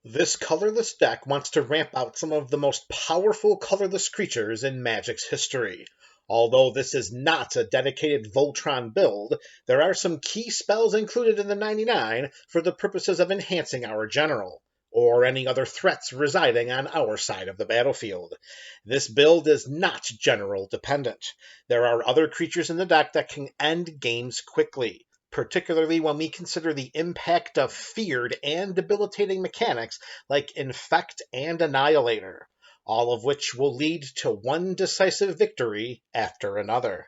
This colorless deck wants to ramp out some of the most powerful colorless creatures in Magic's history. Although this is not a dedicated Voltron build, there are some key spells included in the 99 for the purposes of enhancing our general, or any other threats residing on our side of the battlefield. This build is not general dependent. There are other creatures in the deck that can end games quickly, particularly when we consider the impact of feared and debilitating mechanics like Infect and Annihilator, all of which will lead to one decisive victory after another.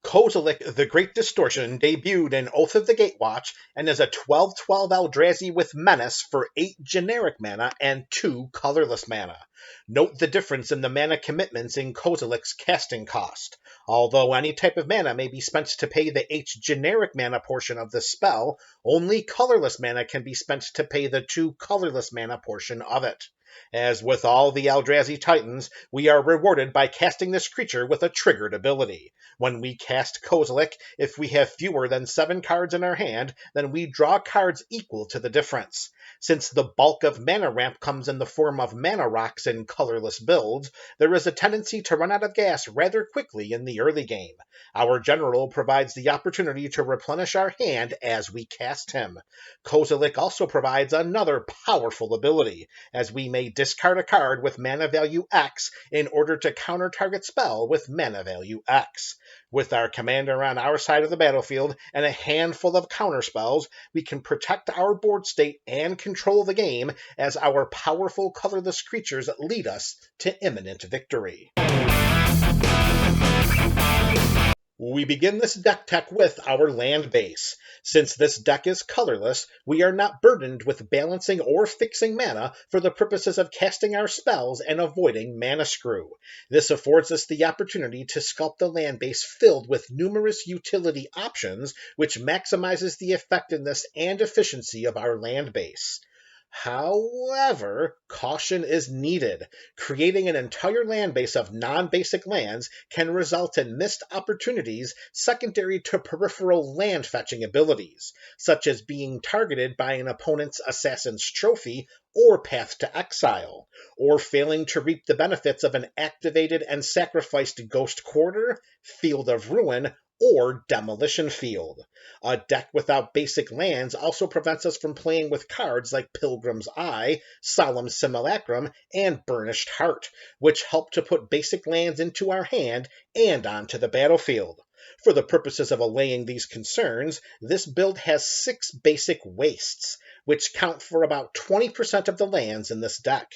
Kozilek the Great Distortion debuted in Oath of the Gatewatch and is a 12/12 Eldrazi with Menace for 8 generic mana and 2 colorless mana. Note the difference in the mana commitments in Kozilek's casting cost. Although any type of mana may be spent to pay the 8 generic mana portion of the spell, only colorless mana can be spent to pay the 2 colorless mana portion of it. As with all the Eldrazi Titans, we are rewarded by casting this creature with a triggered ability. When we cast Kozilek, if we have fewer than 7 cards in our hand, then we draw cards equal to the difference. Since the bulk of mana ramp comes in the form of mana rocks in colorless builds, there is a tendency to run out of gas rather quickly in the early game. Our general provides the opportunity to replenish our hand as we cast him. Kozilek also provides another powerful ability, as we may discard a card with mana value X in order to counter target spell with mana value X. With our commander on our side of the battlefield and a handful of counterspells, we can protect our board state and control the game as our powerful colorless creatures lead us to imminent victory. We begin this deck tech with our land base. Since this deck is colorless, we are not burdened with balancing or fixing mana for the purposes of casting our spells and avoiding mana screw. This affords us the opportunity to sculpt a land base filled with numerous utility options, which maximizes the effectiveness and efficiency of our land base. However, caution is needed. Creating an entire land base of non-basic lands can result in missed opportunities secondary to peripheral land fetching abilities, such as being targeted by an opponent's Assassin's Trophy or Path to Exile, or failing to reap the benefits of an activated and sacrificed Ghost Quarter, Field of Ruin, or Demolition Field. A deck without basic lands also prevents us from playing with cards like Pilgrim's Eye, Solemn Simulacrum, and Burnished Heart, which help to put basic lands into our hand and onto the battlefield. For the purposes of allaying these concerns, this build has 6 basic wastes, which count for about 20% of the lands in this deck.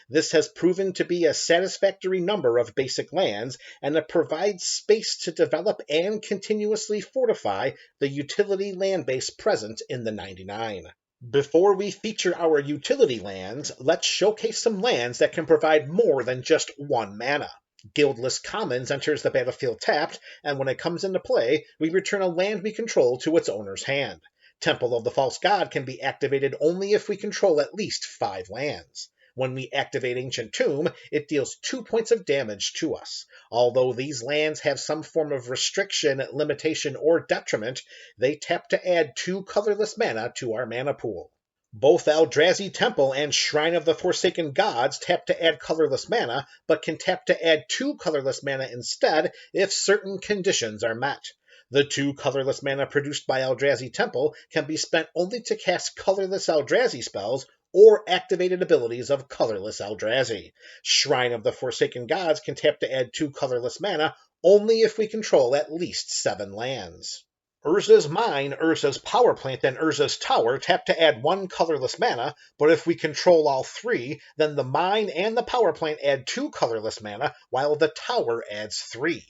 This has proven to be a satisfactory number of basic lands, and it provides space to develop and continuously fortify the utility land base present in the 99. Before we feature our utility lands, let's showcase some lands that can provide more than just 1 mana. Guildless Commons enters the battlefield tapped, and when it comes into play, we return a land we control to its owner's hand. Temple of the False God can be activated only if we control at least 5 lands. When we activate Ancient Tomb, it deals 2 points of damage to us. Although these lands have some form of restriction, limitation, or detriment, they tap to add 2 colorless mana to our mana pool. Both Eldrazi Temple and Shrine of the Forsaken Gods tap to add colorless mana, but can tap to add 2 colorless mana instead if certain conditions are met. The 2 colorless mana produced by Eldrazi Temple can be spent only to cast colorless Eldrazi spells or activated abilities of colorless Eldrazi. Shrine of the Forsaken Gods can tap to add 2 colorless mana only if we control at least 7 lands. Urza's Mine, Urza's Power Plant, and Urza's Tower tap to add 1 colorless mana, but if we control all 3, then the Mine and the Power Plant add 2 colorless mana, while the Tower adds 3.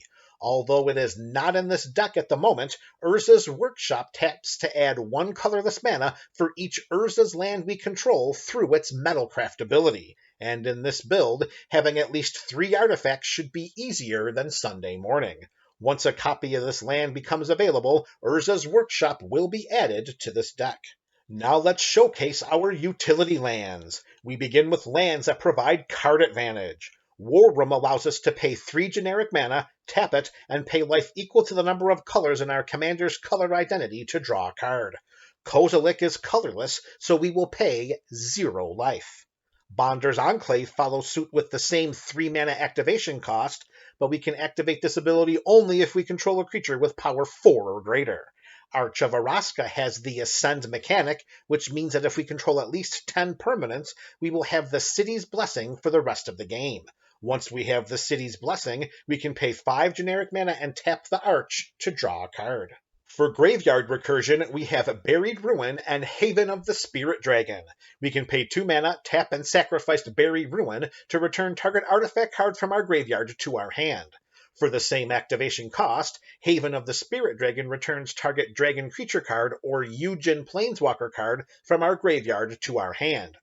Although it is not in this deck at the moment, Urza's Workshop taps to add 1 colorless mana for each Urza's land we control through its Metalcraft ability, and in this build, having at least 3 artifacts should be easier than Sunday morning. Once a copy of this land becomes available, Urza's Workshop will be added to this deck. Now let's showcase our utility lands. We begin with lands that provide card advantage. War Room allows us to pay 3 generic mana, tap it, and pay life equal to the number of colors in our commander's color identity to draw a card. Kozilek is colorless, so we will pay 0 life. Bonder's Enclave follows suit with the same 3 mana activation cost, but we can activate this ability only if we control a creature with power 4 or greater. Arch of Araska has the Ascend mechanic, which means that if we control at least 10 permanents, we will have the City's Blessing for the rest of the game. Once we have the City's Blessing, we can pay 5 generic mana and tap the Arch to draw a card. For Graveyard Recursion, we have Buried Ruin and Haven of the Spirit Dragon. We can pay 2 mana, tap and sacrifice Buried Ruin to return target artifact card from our graveyard to our hand. For the same activation cost, Haven of the Spirit Dragon returns target dragon creature card or Eugen Planeswalker card from our graveyard to our hand.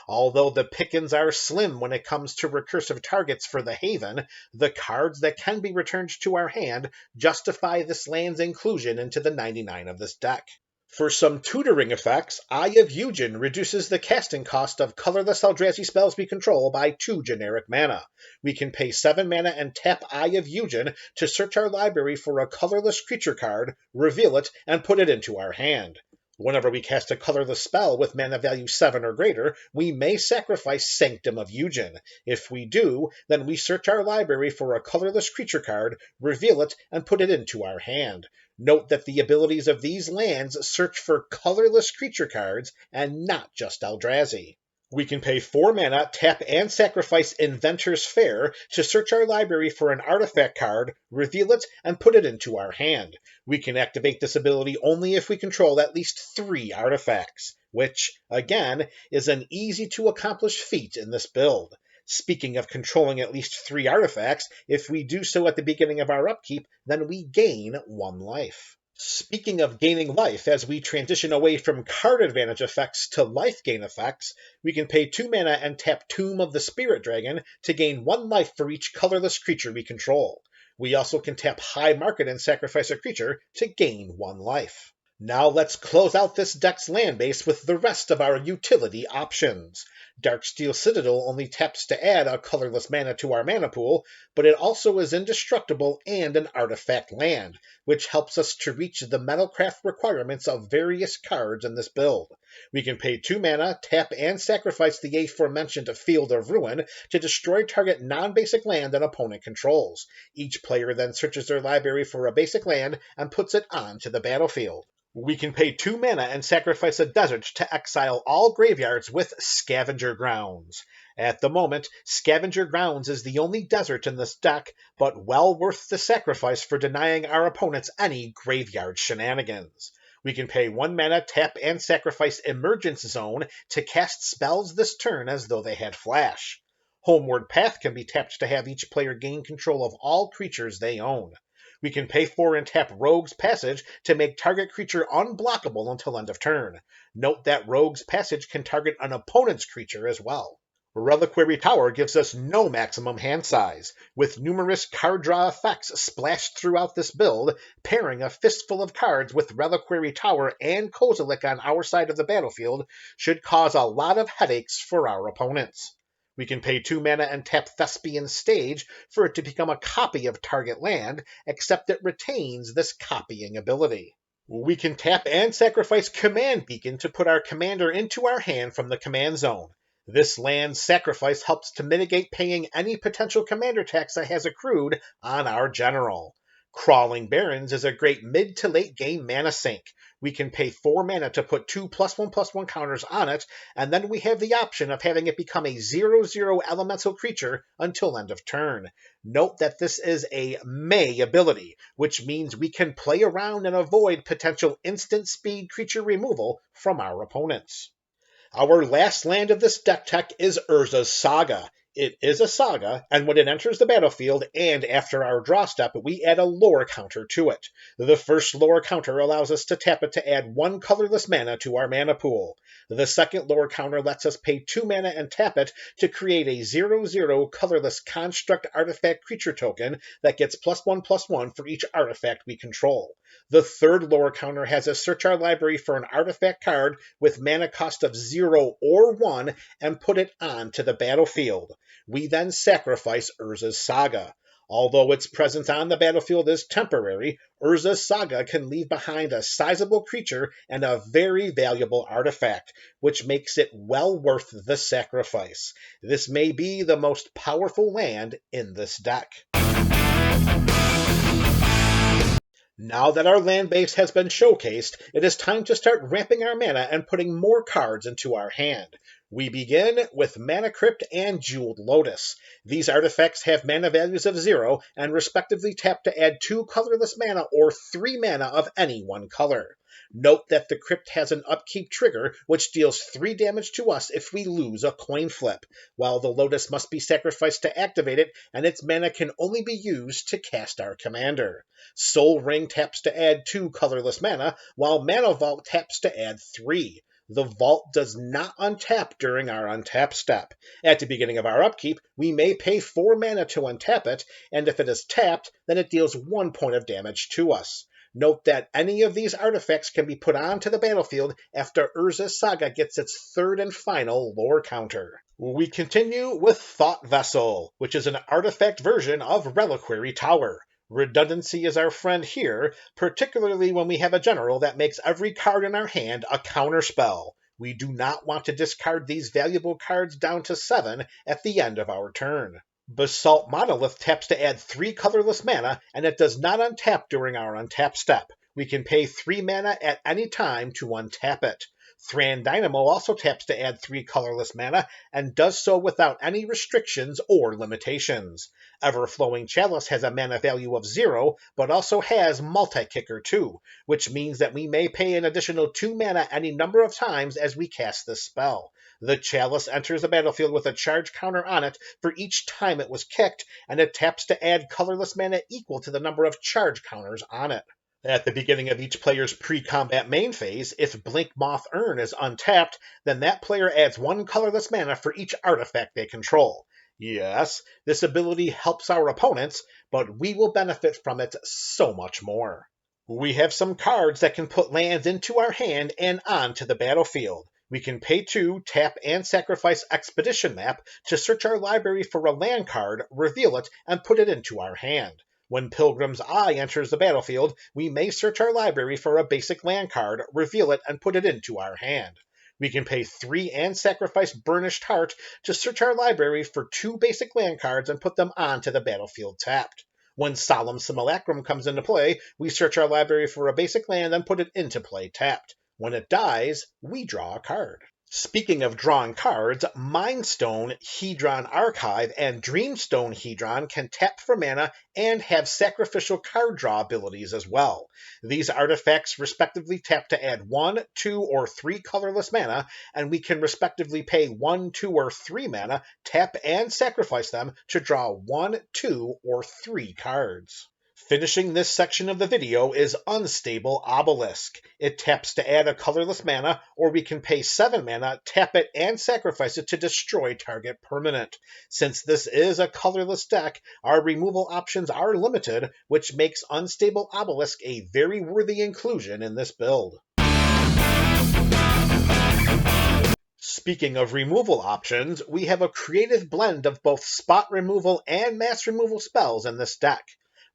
Although the pickings are slim when it comes to recursive targets for the Haven, the cards that can be returned to our hand justify this land's inclusion into the 99 of this deck. For some tutoring effects, Eye of Eugen reduces the casting cost of colorless Eldrazi spells we control by 2 generic mana. We can pay 7 mana and tap Eye of Eugen to search our library for a colorless creature card, reveal it, and put it into our hand. Whenever we cast a colorless spell with mana value 7 or greater, we may sacrifice Sanctum of Eugen. If we do, then we search our library for a colorless creature card, reveal it, and put it into our hand. Note that the abilities of these lands search for colorless creature cards and not just Eldrazi. We can pay 4 mana, tap and sacrifice Inventor's Fair to search our library for an artifact card, reveal it, and put it into our hand. We can activate this ability only if we control at least 3 artifacts, which, again, is an easy-to-accomplish feat in this build. Speaking of controlling at least 3 artifacts, if we do so at the beginning of our upkeep, then we gain 1 life. Speaking of gaining life, as we transition away from card advantage effects to life gain effects, we can pay 2 mana and tap Tomb of the Spirit Dragon to gain 1 life for each colorless creature we control. We also can tap High Market and sacrifice a creature to gain 1 life. Now let's close out this deck's land base with the rest of our utility options. Darksteel Citadel only taps to add a colorless mana to our mana pool, but it also is indestructible and an artifact land, which helps us to reach the Metalcraft requirements of various cards in this build. We can pay 2 mana, tap and sacrifice the aforementioned Field of Ruin to destroy target non-basic land an opponent controls. Each player then searches their library for a basic land and puts it onto the battlefield. We can pay 2 mana and sacrifice a desert to exile all graveyards with Scavenger Grounds. At the moment, Scavenger Grounds is the only desert in this deck, but well worth the sacrifice for denying our opponents any graveyard shenanigans. We can pay 1 mana, tap and sacrifice Emergence Zone to cast spells this turn as though they had flash. Homeward Path can be tapped to have each player gain control of all creatures they own. We can pay 4 and tap Rogue's Passage to make target creature unblockable until end of turn. Note that Rogue's Passage can target an opponent's creature as well. Reliquary Tower gives us no maximum hand size, with numerous card draw effects splashed throughout this build. Pairing a fistful of cards with Reliquary Tower and Kozilek on our side of the battlefield should cause a lot of headaches for our opponents. We can pay 2 mana and tap Thespian Stage for it to become a copy of target land, except it retains this copying ability. We can tap and sacrifice Command Beacon to put our commander into our hand from the command zone. This land's sacrifice helps to mitigate paying any potential commander tax that has accrued on our general. Crawling Barrens is a great mid to late game mana sink. We can pay 4 mana to put 2 +1/+1 counters on it, and then we have the option of having it become a 0/0 elemental creature until end of turn. Note that this is a May ability, which means we can play around and avoid potential instant speed creature removal from our opponents. Our last land of this deck tech is Urza's Saga. It is a saga, and when it enters the battlefield and after our draw step, we add a lore counter to it. The first lore counter allows us to tap it to add 1 colorless mana to our mana pool. The second lore counter lets us pay 2 mana and tap it to create a 0/0 colorless construct artifact creature token that gets +1/+1 for each artifact we control. The third lore counter has us search our library for an artifact card with mana cost of 0 or 1 and put it onto the battlefield. We then sacrifice Urza's Saga. Although its presence on the battlefield is temporary, Urza's Saga can leave behind a sizable creature and a very valuable artifact, which makes it well worth the sacrifice. This may be the most powerful land in this deck. Now that our land base has been showcased, it is time to start ramping our mana and putting more cards into our hand. We begin with Mana Crypt and Jeweled Lotus. These artifacts have mana values of 0 and respectively tap to add 2 colorless mana or 3 mana of any one color. Note that the Crypt has an upkeep trigger, which deals 3 damage to us if we lose a coin flip, while the Lotus must be sacrificed to activate it, and its mana can only be used to cast our commander. Soul Ring taps to add 2 colorless mana, while Mana Vault taps to add 3. The Vault does not untap during our untap step. At the beginning of our upkeep, we may pay 4 mana to untap it, and if it is tapped, then it deals 1 point of damage to us. Note that any of these artifacts can be put onto the battlefield after Urza's Saga gets its third and final lore counter. We continue with Thought Vessel, which is an artifact version of Reliquary Tower. Redundancy is our friend here, particularly when we have a general that makes every card in our hand a counterspell. We do not want to discard these valuable cards down to 7 at the end of our turn. Basalt Monolith taps to add 3 colorless mana, and it does not untap during our untap step. We can pay 3 mana at any time to untap it. Thran Dynamo also taps to add 3 colorless mana, and does so without any restrictions or limitations. Everflowing Chalice has a mana value of 0, but also has Multi-Kicker too, which means that we may pay an additional 2 mana any number of times as we cast this spell. The Chalice enters the battlefield with a charge counter on it for each time it was kicked, and it taps to add colorless mana equal to the number of charge counters on it. At the beginning of each player's pre-combat main phase, if Blink Moth Urn is untapped, then that player adds 1 colorless mana for each artifact they control. Yes, this ability helps our opponents, but we will benefit from it so much more. We have some cards that can put lands into our hand and onto the battlefield. We can pay 2, tap, and sacrifice Expedition Map to search our library for a land card, reveal it, and put it into our hand. When Pilgrim's Eye enters the battlefield, we may search our library for a basic land card, reveal it, and put it into our hand. We can pay 3 and sacrifice Burnished Heart to search our library for 2 basic land cards and put them onto the battlefield tapped. When Solemn Simulacrum comes into play, we search our library for a basic land and put it into play tapped. When it dies, we draw a card. Speaking of drawing cards, Mindstone, Hedron Archive, and Dreamstone Hedron can tap for mana and have sacrificial card draw abilities as well. These artifacts respectively tap to add 1, 2, or 3 colorless mana, and we can respectively pay 1, 2, or 3 mana, tap and sacrifice them to draw 1, 2, or 3 cards. Finishing this section of the video is Unstable Obelisk. It taps to add a colorless mana, or we can pay 7 mana, tap it, and sacrifice it to destroy target permanent. Since this is a colorless deck, our removal options are limited, which makes Unstable Obelisk a very worthy inclusion in this build. Speaking of removal options, we have a creative blend of both spot removal and mass removal spells in this deck.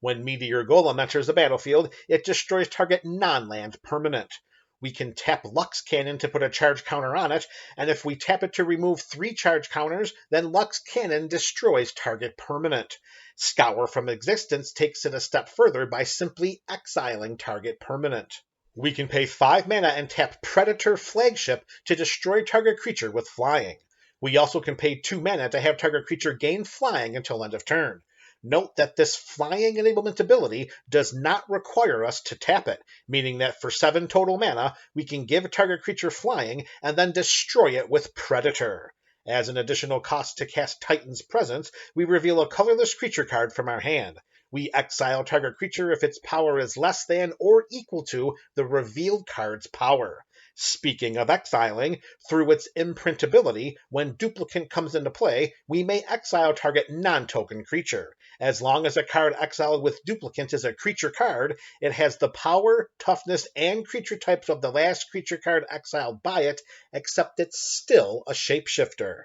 When Meteor Golem enters the battlefield, it destroys target non-land permanent. We can tap Lux Cannon to put a charge counter on it, and if we tap it to remove 3 charge counters, then Lux Cannon destroys target permanent. Scour from Existence takes it a step further by simply exiling target permanent. We can pay 5 mana and tap Predator Flagship to destroy target creature with flying. We also can pay 2 mana to have target creature gain flying until end of turn. Note that this flying enablement ability does not require us to tap it, meaning that for 7 total mana, we can give a target creature flying and then destroy it with Predator. As an additional cost to cast Titan's Presence, we reveal a colorless creature card from our hand. We exile target creature if its power is less than or equal to the revealed card's power. Speaking of exiling, through its imprintability, when Duplicant comes into play, we may exile target non-token creature. As long as a card exiled with Duplicant is a creature card, it has the power, toughness, and creature types of the last creature card exiled by it, except it's still a shapeshifter.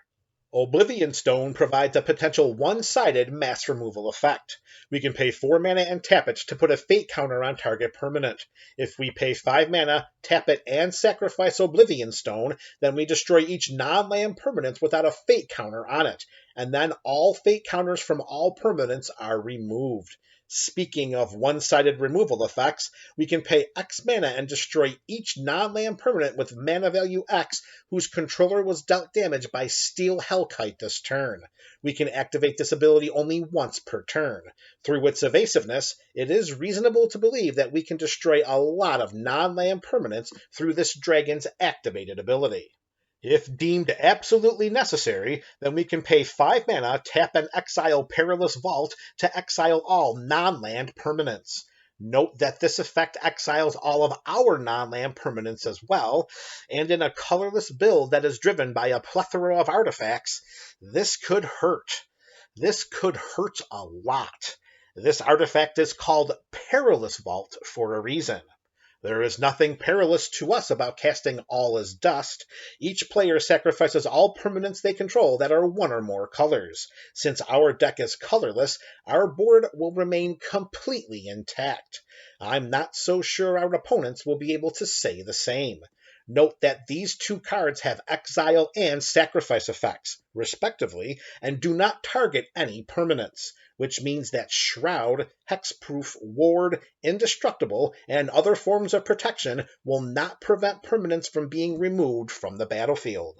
Oblivion Stone provides a potential one-sided mass removal effect. We can pay 4 mana and tap it to put a fate counter on target permanent. If we pay 5 mana, tap it, and sacrifice Oblivion Stone, then we destroy each non-land permanent without a fate counter on it, and then all fate counters from all permanents are removed. Speaking of one-sided removal effects, we can pay X mana and destroy each non-land permanent with mana value X whose controller was dealt damage by Steel Hellkite this turn. We can activate this ability only once per turn. Through its evasiveness, it is reasonable to believe that we can destroy a lot of non-land permanents through this dragon's activated ability. If deemed absolutely necessary, then we can pay 5 mana, tap and exile Perilous Vault to exile all non-land permanents. Note that this effect exiles all of our non-land permanents as well, and in a colorless build that is driven by a plethora of artifacts, this could hurt. This could hurt a lot. This artifact is called Perilous Vault for a reason. There is nothing perilous to us about casting All is Dust. Each player sacrifices all permanents they control that are one or more colors. Since our deck is colorless, our board will remain completely intact. I'm not so sure our opponents will be able to say the same. Note that these two cards have exile and sacrifice effects, respectively, and do not target any permanents, which means that Shroud, Hexproof, Ward, Indestructible, and other forms of protection will not prevent permanents from being removed from the battlefield.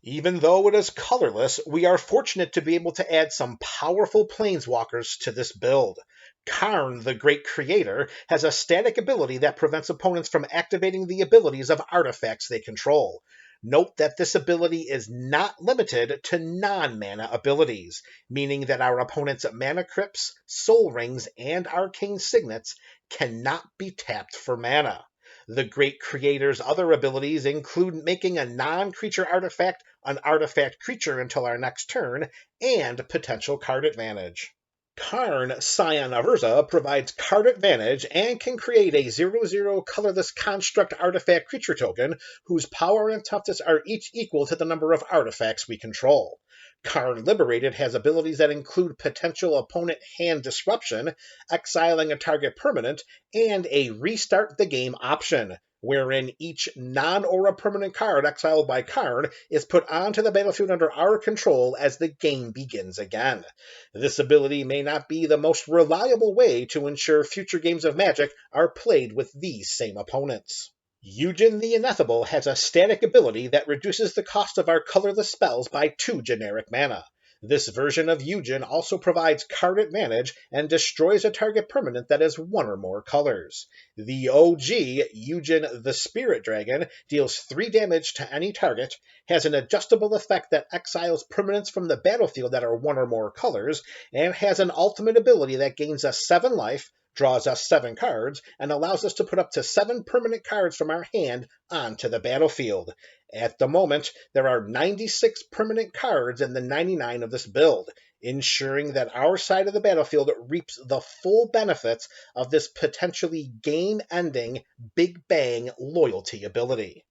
Even though it is colorless, we are fortunate to be able to add some powerful planeswalkers to this build. Karn, the Great Creator, has a static ability that prevents opponents from activating the abilities of artifacts they control. Note that this ability is not limited to non-mana abilities, meaning that our opponent's Mana Crypts, Soul Rings, and Arcane Signets cannot be tapped for mana. The Great Creator's other abilities include making a non-creature artifact an artifact creature until our next turn, and potential card advantage. Karn, Scion of Urza, provides card advantage and can create a 0/0 colorless construct artifact creature token whose power and toughness are each equal to the number of artifacts we control. Karn Liberated has abilities that include potential opponent hand disruption, exiling a target permanent, and a restart the game option, wherein each non-aura permanent card exiled by Karn is put onto the battlefield under our control as the game begins again. This ability may not be the most reliable way to ensure future games of Magic are played with these same opponents. Eugen the Ineffable has a static ability that reduces the cost of our colorless spells by 2 generic mana. This version of Eugen also provides card advantage and destroys a target permanent that is one or more colors. The OG, Eugen the Spirit Dragon, deals 3 damage to any target, has an adjustable effect that exiles permanents from the battlefield that are one or more colors, and has an ultimate ability that gains us 7 life, draws us 7 cards, and allows us to put up to 7 permanent cards from our hand onto the battlefield. At the moment, there are 96 permanent cards in the 99 of this build, ensuring that our side of the battlefield reaps the full benefits of this potentially game-ending Big Bang loyalty ability.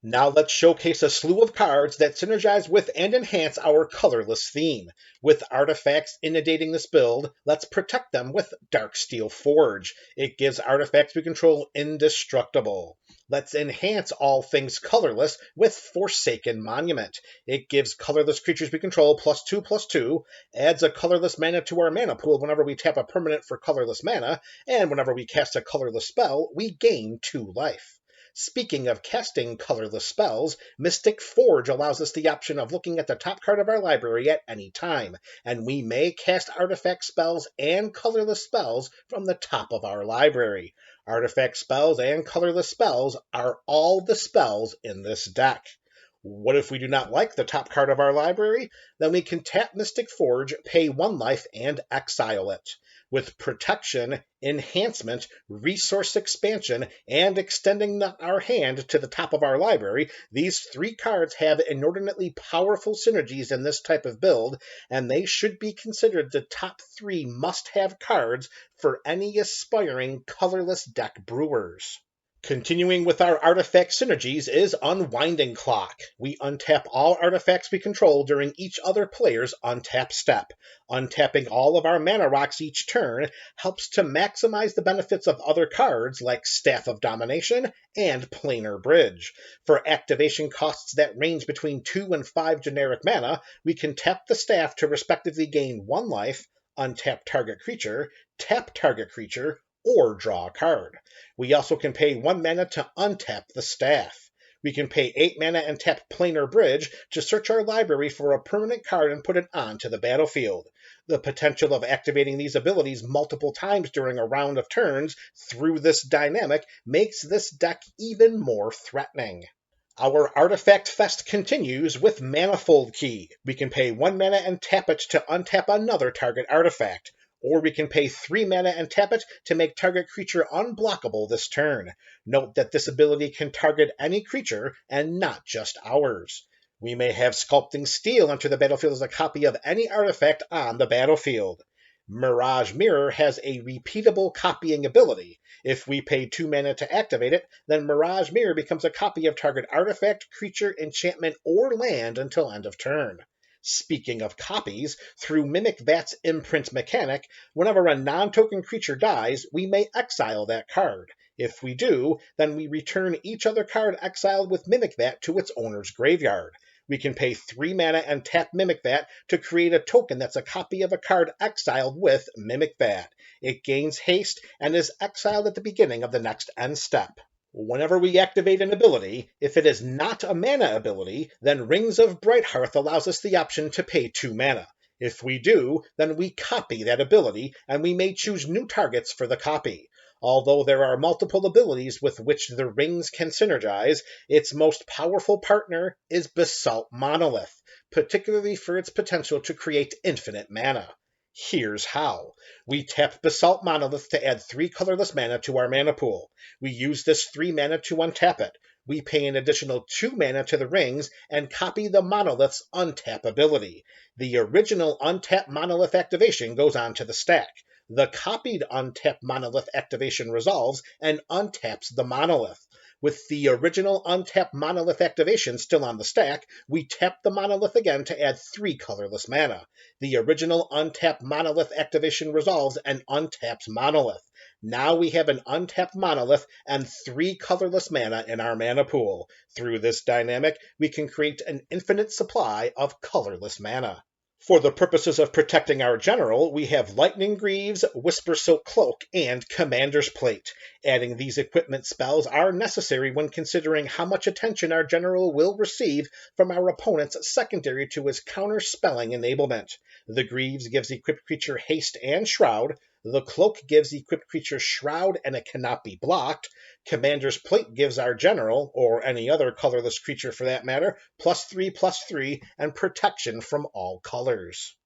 Now let's showcase a slew of cards that synergize with and enhance our colorless theme. With artifacts inundating this build, let's protect them with Darksteel Forge. It gives artifacts we control indestructible. Let's enhance all things colorless with Forsaken Monument. It gives colorless creatures we control +2/+2, adds a colorless mana to our mana pool whenever we tap a permanent for colorless mana, and whenever we cast a colorless spell, we gain 2 life. Speaking of casting colorless spells, Mystic Forge allows us the option of looking at the top card of our library at any time, and we may cast artifact spells and colorless spells from the top of our library. Artifact spells and colorless spells are all the spells in this deck. What if we do not like the top card of our library? Then we can tap Mystic Forge, pay 1 life, and exile it. With protection, enhancement, resource expansion, and extending our hand to the top of our library, these 3 cards have inordinately powerful synergies in this type of build, and they should be considered the top 3 must-have cards for any aspiring colorless deck brewers. Continuing with our artifact synergies is Unwinding Clock. We untap all artifacts we control during each other player's untap step. Untapping all of our mana rocks each turn helps to maximize the benefits of other cards like Staff of Domination and Planar Bridge. For activation costs that range between 2 and 5 generic mana, we can tap the staff to respectively gain 1 life, untap target creature, tap target creature, or draw a card. We also can pay 1 mana to untap the staff. We can pay 8 mana and tap Planar Bridge to search our library for a permanent card and put it onto the battlefield. The potential of activating these abilities multiple times during a round of turns through this dynamic makes this deck even more threatening. Our Artifact Fest continues with Manifold Key. We can pay 1 mana and tap it to untap another target artifact. Or we can pay 3 mana and tap it to make target creature unblockable this turn. Note that this ability can target any creature and not just ours. We may have Sculpting Steel enter the battlefield as a copy of any artifact on the battlefield. Mirage Mirror has a repeatable copying ability. If we pay 2 mana to activate it, then Mirage Mirror becomes a copy of target artifact, creature, enchantment, or land until end of turn. Speaking of copies, through Mimic Vat's imprint mechanic, whenever a non-token creature dies, we may exile that card. If we do, then we return each other card exiled with Mimic Vat to its owner's graveyard. We can pay 3 mana and tap Mimic Vat to create a token that's a copy of a card exiled with Mimic Vat. It gains haste and is exiled at the beginning of the next end step. Whenever we activate an ability, if it is not a mana ability, then Rings of Brighthearth allows us the option to pay 2 mana. If we do, then we copy that ability, and we may choose new targets for the copy. Although there are multiple abilities with which the rings can synergize, its most powerful partner is Basalt Monolith, particularly for its potential to create infinite mana. Here's how. We tap Basalt Monolith to add 3 colorless mana to our mana pool. We use this 3 mana to untap it. We pay an additional 2 mana to the rings and copy the Monolith's untap ability. The original untap Monolith activation goes onto the stack. The copied untap Monolith activation resolves and untaps the Monolith. With the original untap Monolith activation still on the stack, we tap the Monolith again to add 3 colorless mana. The original untap Monolith activation resolves and untaps Monolith. Now we have an untapped Monolith and 3 colorless mana in our mana pool. Through this dynamic, we can create an infinite supply of colorless mana. For the purposes of protecting our general, we have Lightning Greaves, Whisper Silk Cloak, and Commander's Plate. Adding these equipment spells are necessary when considering how much attention our general will receive from our opponent's secondary to his counter-spelling enablement. The Greaves gives equipped creature haste and shroud. The Cloak gives equipped creature shroud and it cannot be blocked. Commander's Plate gives our general, or any other colorless creature for that matter, +3/+3 and protection from all colors.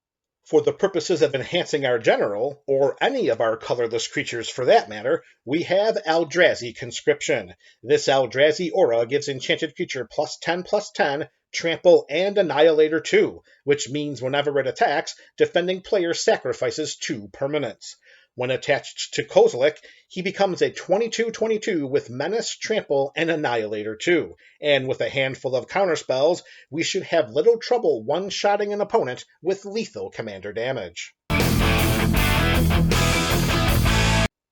For the purposes of enhancing our general, or any of our colorless creatures for that matter, we have Eldrazi Conscription. This Eldrazi aura gives enchanted creature +10/+10, trample, and Annihilator 2, which means whenever it attacks, defending player sacrifices 2 permanents. When attached to Kozilek, he becomes a 22/22 with Menace, Trample, and Annihilator 2, and with a handful of counterspells, we should have little trouble one-shotting an opponent with lethal commander damage.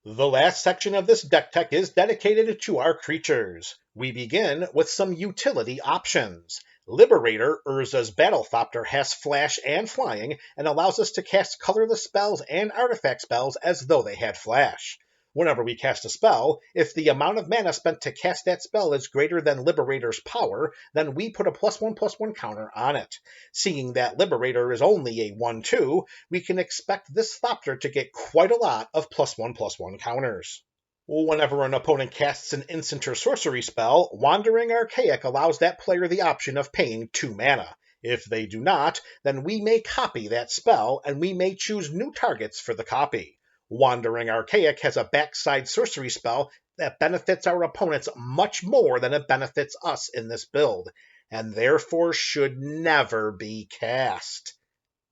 The last section of this deck tech is dedicated to our creatures. We begin with some utility options. Liberator, Urza's Battlethopter, has flash and flying, and allows us to cast colorless spells and artifact spells as though they had flash. Whenever we cast a spell, if the amount of mana spent to cast that spell is greater than Liberator's power, then we put a +1/+1 counter on it. Seeing that Liberator is only a 1/2, we can expect this Thopter to get quite a lot of +1/+1 counters. Whenever an opponent casts an instant or sorcery spell, Wandering Archaic allows that player the option of paying 2 mana. If they do not, then we may copy that spell, and we may choose new targets for the copy. Wandering Archaic has a backside sorcery spell that benefits our opponents much more than it benefits us in this build, and therefore should never be cast.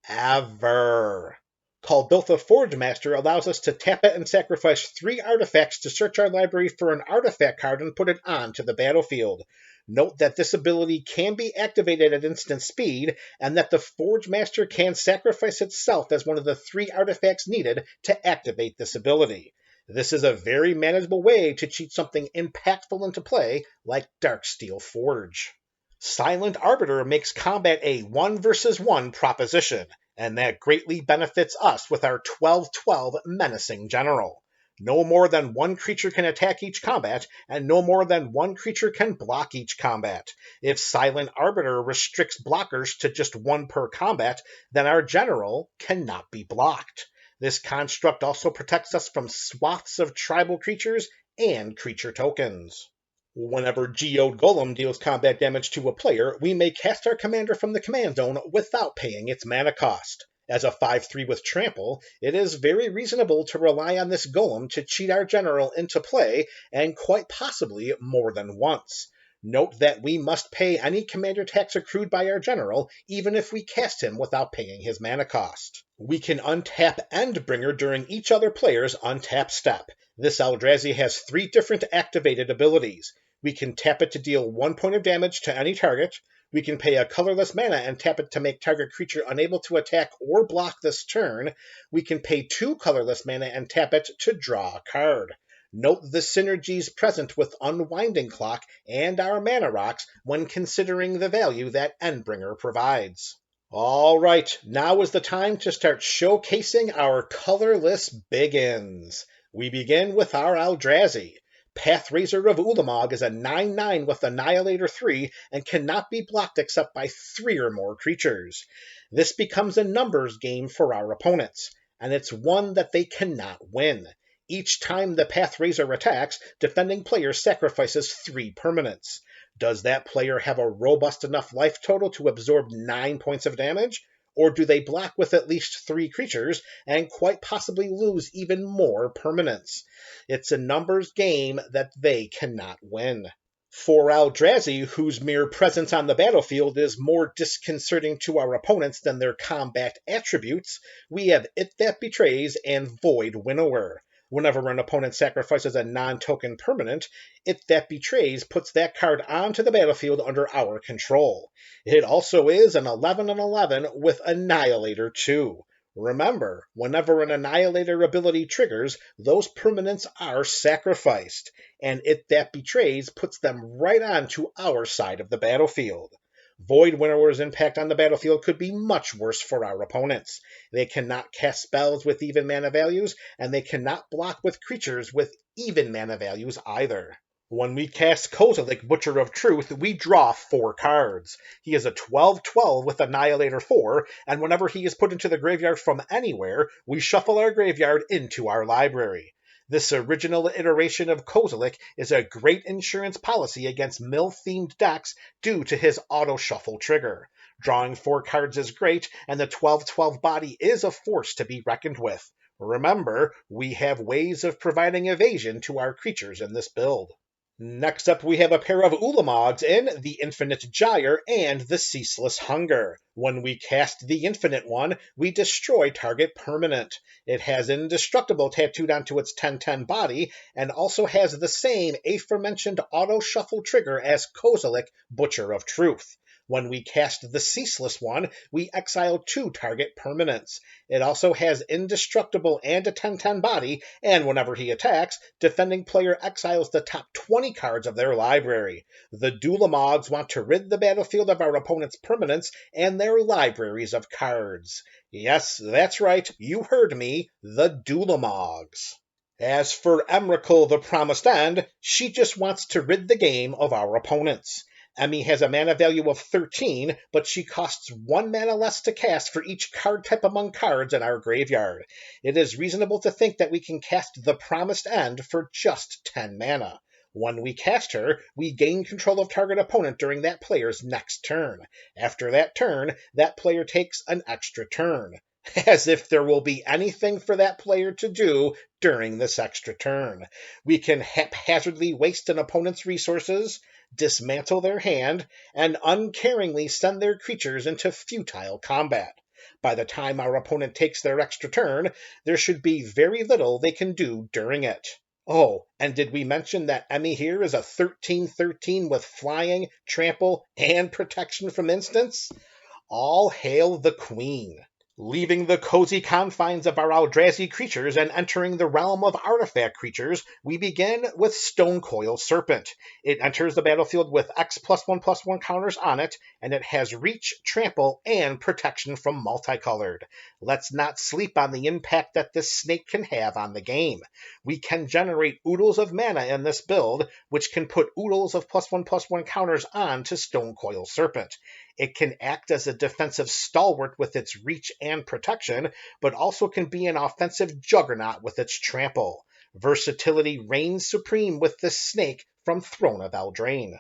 Ever. Kuldotha Forgemaster allows us to tap it and sacrifice 3 artifacts to search our library for an artifact card and put it onto the battlefield. Note that this ability can be activated at instant speed, and that the Forgemaster can sacrifice itself as one of the 3 artifacts needed to activate this ability. This is a very manageable way to cheat something impactful into play, like Darksteel Forge. Silent Arbiter makes combat a 1 versus 1 proposition, and that greatly benefits us with our 12/12 Menacing General. No more than 1 creature can attack each combat, and no more than 1 creature can block each combat. If Silent Arbiter restricts blockers to just 1 per combat, then our general cannot be blocked. This construct also protects us from swaths of tribal creatures and creature tokens. Whenever Geode Golem deals combat damage to a player, we may cast our commander from the command zone without paying its mana cost. As a 5/3 with Trample, it is very reasonable to rely on this golem to cheat our general into play, and quite possibly more than once. Note that we must pay any commander tax accrued by our general, even if we cast him without paying his mana cost. We can untap Endbringer during each other player's untap step. This Eldrazi has 3 different activated abilities. We can tap it to deal 1 point of damage to any target. We can pay a colorless mana and tap it to make target creature unable to attack or block this turn. We can pay 2 colorless mana and tap it to draw a card. Note the synergies present with Unwinding Clock and our mana rocks when considering the value that Endbringer provides. Alright, now is the time to start showcasing our colorless big-ins. We begin with our Eldrazi. Pathrazor of Ulamog is a 9/9 with Annihilator 3 and cannot be blocked except by 3 or more creatures. This becomes a numbers game for our opponents, and it's one that they cannot win. Each time the Pathrazor attacks, defending player sacrifices 3 permanents. Does that player have a robust enough life total to absorb 9 points of damage? Or do they block with at least 3 creatures and quite possibly lose even more permanents? It's a numbers game that they cannot win. For Eldrazi, whose mere presence on the battlefield is more disconcerting to our opponents than their combat attributes, we have It That Betrays and Void Winnower. Whenever an opponent sacrifices a non-token permanent, It That Betrays puts that card onto the battlefield under our control. It also is an 11/11 with Annihilator 2. Remember, whenever an Annihilator ability triggers, those permanents are sacrificed, and It That Betrays puts them right onto our side of the battlefield. Void Winnower's impact on the battlefield could be much worse for our opponents. They cannot cast spells with even mana values, and they cannot block with creatures with even mana values either. When we cast Kozilek, Butcher of Truth, we draw 4 cards. He is a 12/12 with Annihilator 4, and whenever he is put into the graveyard from anywhere, we shuffle our graveyard into our library. This original iteration of Kozilek is a great insurance policy against mill-themed decks due to his auto-shuffle trigger. Drawing 4 cards is great, and the 12/12 body is a force to be reckoned with. Remember, we have ways of providing evasion to our creatures in this build. Next up, we have a pair of Ulamogs in the Infinite Gyre and the Ceaseless Hunger. When we cast the Infinite one, we destroy target permanent. It has Indestructible tattooed onto its 10/10 body, and also has the same aforementioned auto-shuffle trigger as Kozilek, Butcher of Truth. When we cast the Ceaseless one, we exile 2 target permanents. It also has Indestructible and a 10/10 body, and whenever he attacks, defending player exiles the top 20 cards of their library. The Ulamogs want to rid the battlefield of our opponent's permanents and their libraries of cards. Yes, that's right, you heard me, the Ulamogs. As for Emrakul the Promised End, she just wants to rid the game of our opponents. Emmy has a mana value of 13, but she costs 1 mana less to cast for each card type among cards in our graveyard. It is reasonable to think that we can cast the Promised End for just 10 mana. When we cast her, we gain control of target opponent during that player's next turn. After that turn, that player takes an extra turn. As if there will be anything for that player to do during this extra turn. We can haphazardly waste an opponent's resources, dismantle their hand, and uncaringly send their creatures into futile combat. By the time our opponent takes their extra turn, there should be very little they can do during it. Oh, and did we mention that Emmy here is a 13/13 with flying, trample, and protection from instants? All hail the Queen. Leaving the cozy confines of our Eldrazi creatures and entering the realm of artifact creatures, we begin with Stonecoil Serpent. It enters the battlefield with X+1/+1 counters on it, and it has reach, trample, and protection from multicolored. Let's not sleep on the impact that this snake can have on the game. We can generate oodles of mana in this build, which can put oodles of +1/+1 counters on to Stonecoil Serpent. It can act as a defensive stalwart with its reach and protection, but also can be an offensive juggernaut with its trample. Versatility reigns supreme with this snake from Throne of Eldraine.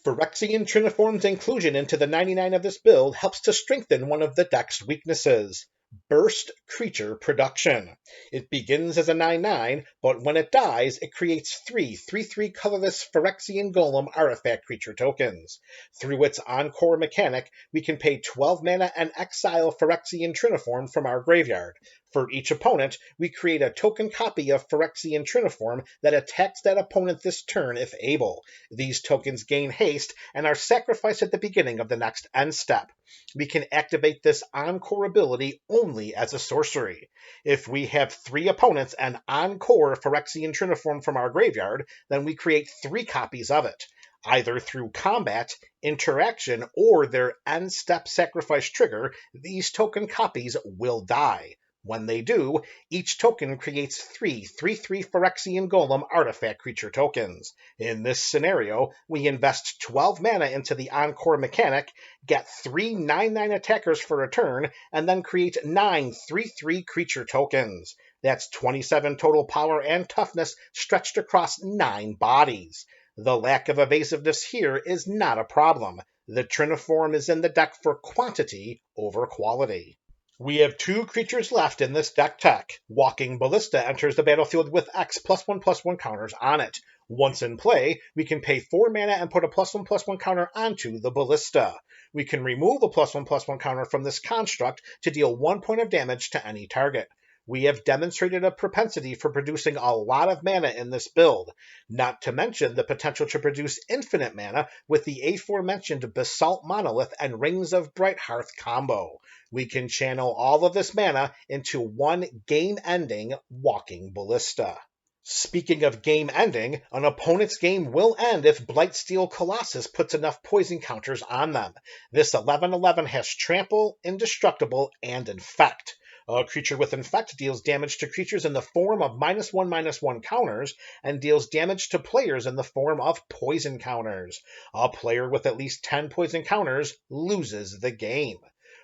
Phyrexian Triniform's inclusion into the 99 of this build helps to strengthen one of the deck's weaknesses: burst creature production. It begins as a 9/9, but when it dies, it creates 3/3 colorless Phyrexian Golem artifact creature tokens. Through its Encore mechanic, we can pay 12 mana and exile Phyrexian Triniform from our graveyard. For each opponent, we create a token copy of Phyrexian Triniform that attacks that opponent this turn if able. These tokens gain haste and are sacrificed at the beginning of the next end step. We can activate this Encore ability only as a sorcery. If we have 3 opponents and Encore Phyrexian Triniform from our graveyard, then we create 3 copies of it. Either through combat, interaction, or their end step sacrifice trigger, these token copies will die. When they do, each token creates 3/3 Phyrexian Golem artifact creature tokens. In this scenario, we invest 12 mana into the Encore mechanic, get 3 9/9 attackers for a turn, and then create 9 3/3 creature tokens. That's 27 total power and toughness stretched across 9 bodies. The lack of evasiveness here is not a problem. The Triniform is in the deck for quantity over quality. We have 2 creatures left in this deck tech. Walking Ballista enters the battlefield with X+1/+1 counters on it. Once in play, we can pay 4 mana and put a +1/+1 counter onto the Ballista. We can remove a +1/+1 counter from this construct to deal 1 point of damage to any target. We have demonstrated a propensity for producing a lot of mana in this build, not to mention the potential to produce infinite mana with the aforementioned Basalt Monolith and Rings of Brighthearth combo. We can channel all of this mana into one game-ending Walking Ballista. Speaking of game ending, an opponent's game will end if Blightsteel Colossus puts enough poison counters on them. This 11/11 has Trample, Indestructible, and Infect. A creature with Infect deals damage to creatures in the form of -1/-1 counters, and deals damage to players in the form of poison counters. A player with at least 10 poison counters loses the game.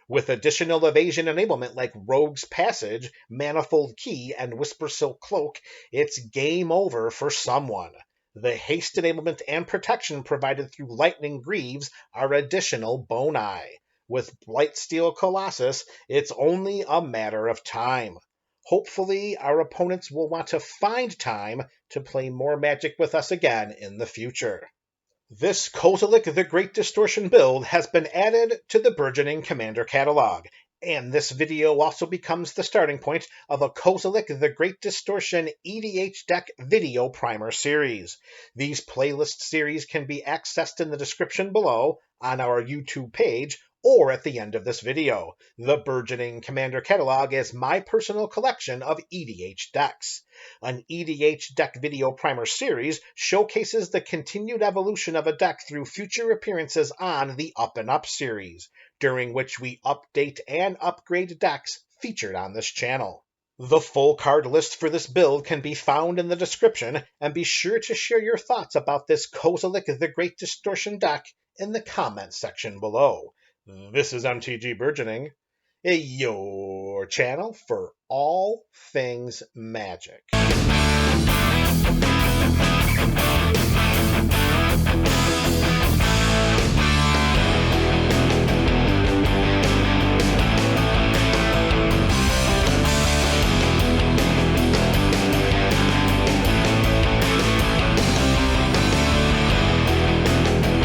With additional evasion enablement like Rogue's Passage, Manifold Key, and Whispersilk Cloak, it's game over for someone. The haste enablement and protection provided through Lightning Greaves are additional boni. With Blightsteel Colossus, it's only a matter of time. Hopefully, our opponents will want to find time to play more Magic with us again in the future. This Kozilek the Great Distortion build has been added to the Burgeoning Commander Catalog, and this video also becomes the starting point of a Kozilek the Great Distortion EDH deck video primer series. These playlist series can be accessed in the description below, on our YouTube page, or at the end of this video. The Burgeoning Commander Catalog is my personal collection of EDH decks. An EDH deck video primer series showcases the continued evolution of a deck through future appearances on the Up and Up series, during which we update and upgrade decks featured on this channel. The full card list for this build can be found in the description, and be sure to share your thoughts about this Kozilek the Great Distortion deck in the comments section below. This is MTG Burgeoning, your channel for all things Magic.